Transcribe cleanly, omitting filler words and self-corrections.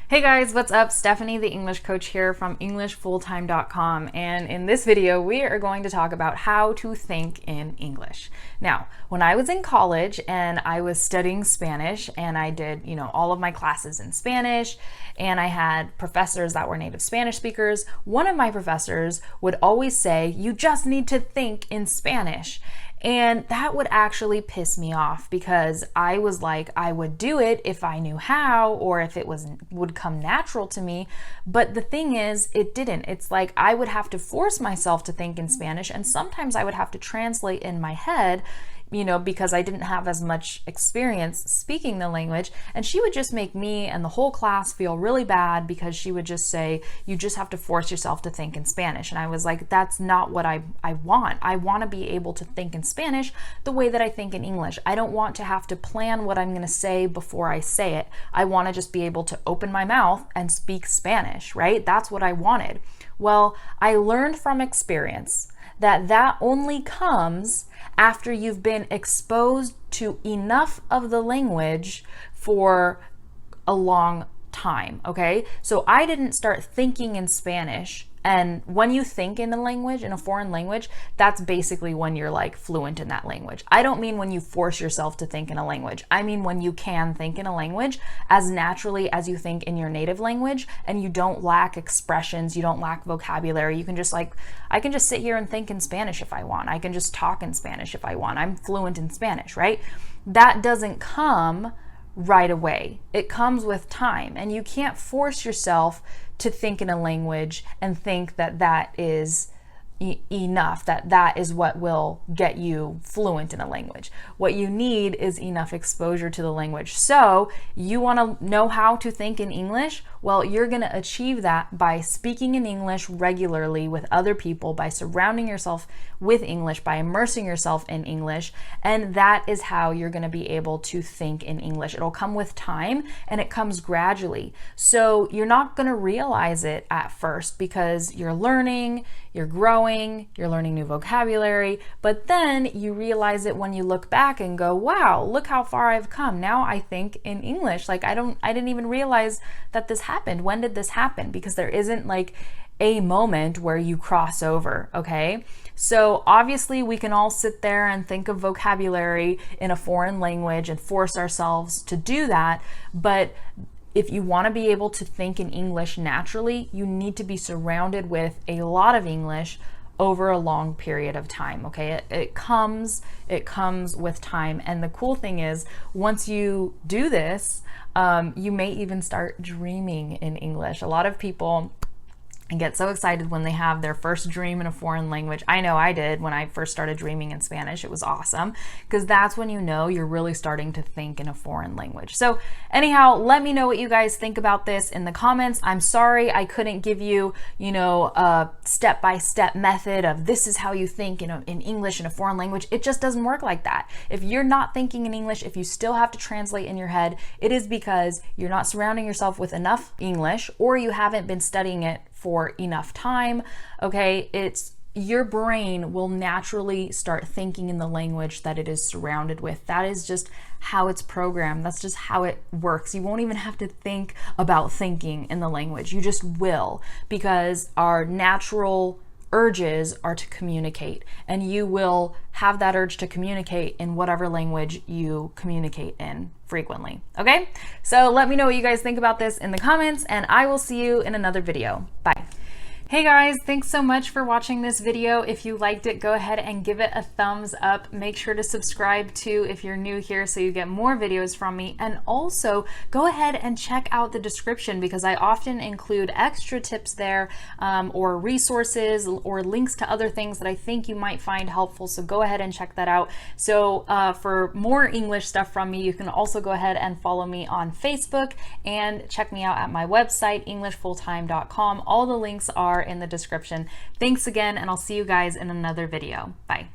Hey guys, what's up? Stephanie, the English coach here from EnglishFulltime.com, and in this video we are going to talk about how to think in English. Now, when I was in college and I was studying Spanish and I did, all of my classes in Spanish and I had professors that were native Spanish speakers, one of my professors would always say, "You just need to think in Spanish." And that would actually piss me off because I was like, I would do it if I knew how or if it would come natural to me. But the thing is, it didn't. It's like I would have to force myself to think in Spanish, and sometimes I would have to translate in my head, because I didn't have as much experience speaking the language. And she would just make me and the whole class feel really bad because she would just say, "You just have to force yourself to think in Spanish." And I was like, that's not what I want. I want to be able to think in Spanish the way that I think in English. I don't want to have to plan what I'm going to say before I say it. I want to just be able to open my mouth and speak Spanish, right? That's what I wanted. Well, I learned from experience that only comes after you've been exposed to enough of the language for a long time, okay? So I didn't start thinking in Spanish. And when you think in a language, in a foreign language, that's basically when you're like fluent in that language. I don't mean when you force yourself to think in a language. I mean when you can think in a language as naturally as you think in your native language, and you don't lack expressions, you don't lack vocabulary. You can just I can just sit here and think in Spanish if I want. I can just talk in Spanish if I want. I'm fluent in Spanish, right? That doesn't come right away. It comes with time, and you can't force yourself to think in a language and think that is enough, that is what will get you fluent in a language. What you need is enough exposure to the language. So you want to know how to think in English? Well, you're going to achieve that by speaking in English regularly with other people, by surrounding yourself with English, by immersing yourself in English, and that is how you're going to be able to think in English. It'll come with time, and it comes gradually. So you're not going to realize it at first because you're learning, you're growing, you're learning new vocabulary, but then you realize it when you look back and go, wow, look how far I've come. Now I think in English. I didn't even realize that this happened. When did this happen? Because there isn't a moment where you cross over, okay? So obviously we can all sit there and think of vocabulary in a foreign language and force ourselves to do that, but if you want to be able to think in English naturally, you need to be surrounded with a lot of English over a long period of time, okay? It comes with time. And the cool thing is, once you do this, you may even start dreaming in English. A lot of people get so excited when they have their first dream in a foreign language. I know I did when I first started dreaming in Spanish. It was awesome because that's when you're really starting to think in a foreign language. So anyhow, let me know what you guys think about this in the comments. I'm sorry I couldn't give you, a step-by-step method of this is how you think in English in a foreign language. It just doesn't work like that. If you're not thinking in English, if you still have to translate in your head, it is because you're not surrounding yourself with enough English, or you haven't been studying it for enough time, okay? Your brain will naturally start thinking in the language that it is surrounded with. That is just how it's programmed. That's just how it works. You won't even have to think about thinking in the language. You just will, because our natural urges are to communicate, and you will have that urge to communicate in whatever language you communicate in frequently, okay? So let me know what you guys think about this in the comments, and I will see you in another video. Bye. Hey guys, thanks so much for watching this video. If you liked it, go ahead and give it a thumbs up. Make sure to subscribe too if you're new here so you get more videos from me. And also go ahead and check out the description because I often include extra tips there or resources or links to other things that I think you might find helpful. So go ahead and check that out. So for more English stuff from me, you can also go ahead and follow me on Facebook and check me out at my website, EnglishFulltime.com. All the links are in the description. Thanks again, and I'll see you guys in another video. Bye.